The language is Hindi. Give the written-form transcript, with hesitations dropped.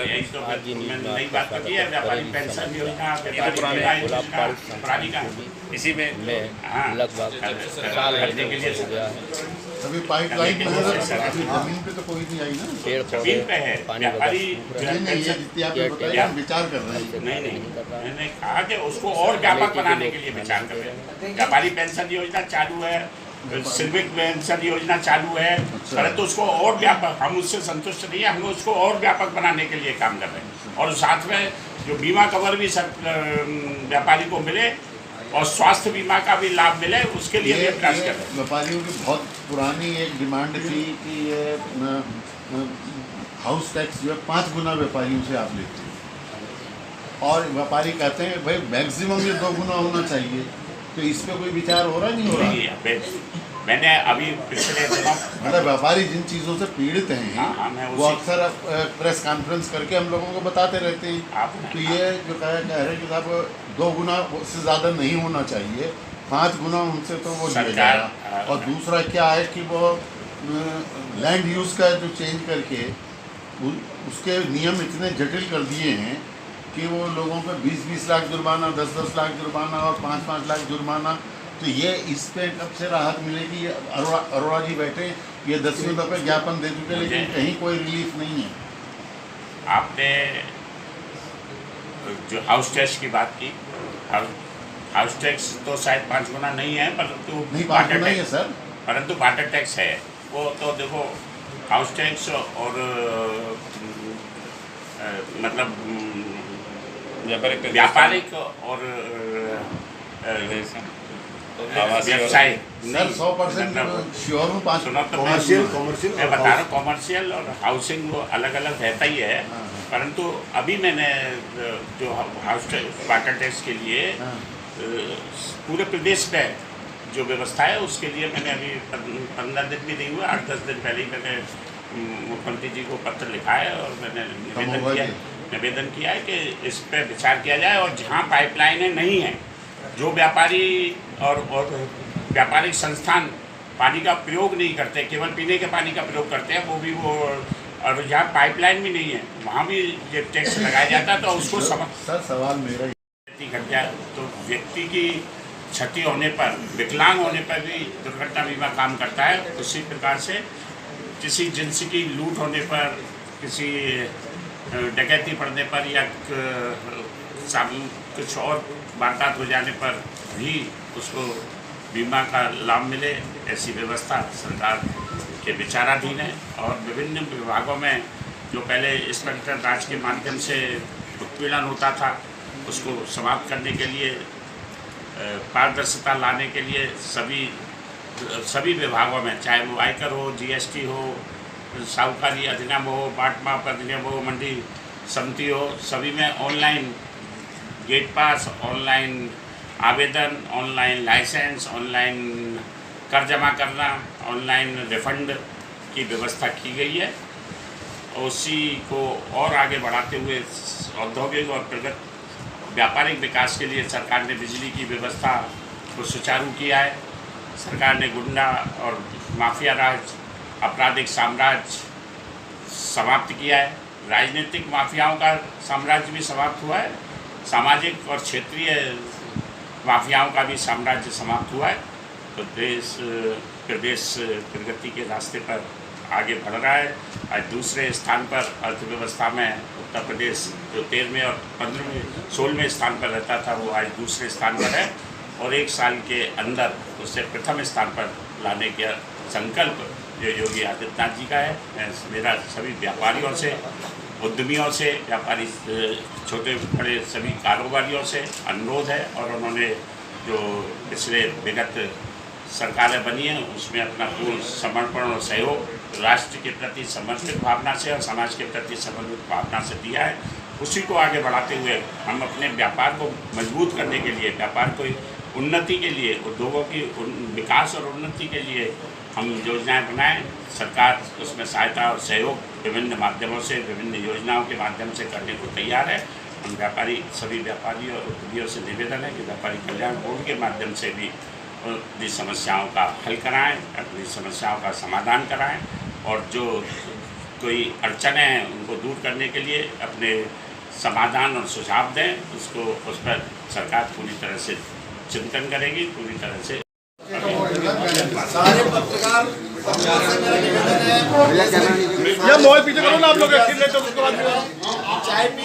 यही तो नई बात तो की है, व्यापारी पेंशन योजना, पुरानी का इसी में लगभग साल करने के लिए हो गया है। अभी पाइपलाइन में है, अभी जमीन पे तो कोई नहीं आई ना। पेड़ पौधे जमीन पे है, पानी व्यापारी नहीं, ये जितनी आपने बताया हम विचार कर रहे हैं। नहीं, मैंने कहा कि उसको और व्यापक बनाने के लिए विचार कर रहे हैं। व्यापारी पेंशन योजना चालू है, सिविक पेंशन योजना चालू है, परंतु उसको और व्यापक, हम उससे संतुष्ट नहीं है, हम उसको और व्यापक बनाने के लिए काम कर रहे हैं। और साथ में जो बीमा कवर भी व्यापारी को मिले और स्वास्थ्य बीमा का भी लाभ मिले, उसके लिए भी प्रयास कर रहे हैं। व्यापारियों की बहुत पुरानी एक डिमांड थी कि ये हाउस टैक्स जो है 5 गुना व्यापारियों से आप लेते हैं, और व्यापारी कहते हैं भाई मैक्सिमम ये 2 गुना होना चाहिए। तो इस पे कोई विचार हो रहा नहीं हो रहा? मैंने अभी पिछले दिनों मतलब व्यापारी जिन चीज़ों से पीड़ित हैं वो अक्सर प्रेस कॉन्फ्रेंस करके हम लोगों को बताते रहते हैं। तो ये जो कह रहे हैं कि साहब 2 गुना से ज़्यादा नहीं होना चाहिए, 5 गुना उनसे तो वो लिया जाएगा। और दूसरा क्या है कि वो लैंड यूज़ का जो चेंज करके उसके नियम इतने जटिल कर दिए हैं कि वो लोगों पे 20-20 लाख जुर्माना, 10-10 लाख जुर्माना और 5-5 लाख जुर्माना। तो ये इस पे कब से राहत मिलेगी? अरोड़ा जी बैठे, ये 10वें दफे ज्ञापन दे चुके, लेकिन कहीं कोई रिलीफ नहीं है। आपने जो हाउस टैक्स की बात की, हाउस टैक्स तो शायद 5 गुना नहीं है, परंतु नहीं 5 गुना ही है सर, परंतु वाटर टैक्स है। वो तो देखो हाउस टैक्स और मतलब व्यापारिक और व्यवसाय सर 100% श्योर हूँ। 5 कॉमर्शियल मैं बता रहा हूँ, कॉमर्शियल और हाउसिंग वो अलग अलग रहता ही है। परंतु अभी मैंने जो हाउस वाटर टैक्स के लिए पूरे प्रदेश में जो व्यवस्था है उसके लिए मैंने अभी 15 दिन भी नहीं हुआ, 8-10 दिन पहले ही मैंने मुख्यमंत्री जी को पत्र लिखा है और मैंने निवेदन किया है कि इस पर विचार किया जाए। और जहाँ पाइपलाइनें नहीं हैं, जो व्यापारी और व्यापारिक संस्थान पानी का प्रयोग नहीं करते, केवल पीने के पानी का प्रयोग करते हैं, वो भी वो, और जहाँ पाइपलाइन भी नहीं है वहाँ भी ये टैक्स लगाया जाता है। तो उसको सर सवाल मेरा घट जाए तो व्यक्ति की क्षति होने पर, विकलांग होने पर भी दुर्घटना बीमा काम करता है। उसी प्रकार से किसी जिन्स की लूट होने पर, किसी डकैती पड़ने पर या कुछ और वारदात हो जाने पर भी उसको बीमा का लाभ मिले, ऐसी व्यवस्था सरकार के विचाराधीन है। और विभिन्न विभागों में जो पहले इंस्पेक्टर राज के माध्यम से उत्पीड़न होता था, उसको समाप्त करने के लिए, पारदर्शिता लाने के लिए सभी विभागों में, चाहे वो आयकर हो, जीएसटी हो, साहूकारी अधिनियम हो, बाट माप अधिनियम हो, मंडी समिति हो, सभी में ऑनलाइन गेट पास, ऑनलाइन आवेदन, ऑनलाइन लाइसेंस, ऑनलाइन कर जमा करना, ऑनलाइन रिफंड की व्यवस्था की गई है। उसी को और आगे बढ़ाते हुए औद्योगिक और प्रगत व्यापारिक विकास के लिए सरकार ने बिजली की व्यवस्था को सुचारू किया है। सरकार ने गुंडा और माफिया राज, आपराधिक साम्राज्य समाप्त किया है। राजनीतिक माफियाओं का साम्राज्य भी समाप्त हुआ है, सामाजिक और क्षेत्रीय माफियाओं का भी साम्राज्य समाप्त हुआ है। तो प्रदेश प्रगति के रास्ते पर आगे बढ़ रहा है। आज दूसरे स्थान पर अर्थव्यवस्था में उत्तर प्रदेश, जो 13वें और 16वें स्थान पर रहता था, वो आज दूसरे स्थान पर है। और 1 साल के अंदर उसे प्रथम स्थान पर लाने का संकल्प जो योगी आदित्यनाथ जी का है। मेरा सभी व्यापारियों से, उद्यमियों से, व्यापारी छोटे बड़े सभी कारोबारियों से अनुरोध है, और उन्होंने जो पिछले विगत सरकारें बनी हैं उसमें अपना पूर्ण समर्पण और सहयोग राष्ट्र के प्रति समर्पित भावना से और समाज के प्रति समर्पित भावना से दिया है। उसी को आगे बढ़ाते हुए हम अपने व्यापार को मजबूत करने के लिए, व्यापार को उन्नति के लिए, उद्योगों की विकास और उन्नति के लिए हम योजनाएं बनाएं। सरकार उसमें सहायता और सहयोग विभिन्न माध्यमों से, विभिन्न योजनाओं के माध्यम से करने को तैयार है। हम सभी व्यापारियों और उद्यमियों से निवेदन है कि व्यापारी कल्याण बोर्ड के माध्यम से भी अपनी समस्याओं का हल कराएं, अपनी समस्याओं का समाधान कराएं, और जो कोई अड़चनें हैं उनको दूर करने के लिए अपने समाधान और सुझाव दें, उसको उस पर सरकार पूरी तरह से चिंतन करेगी, पूरी तरह से। सारे पत्रकार मोबाइल पीछे करो ना आप लोग, फिर ले तो उसके बाद चाय पी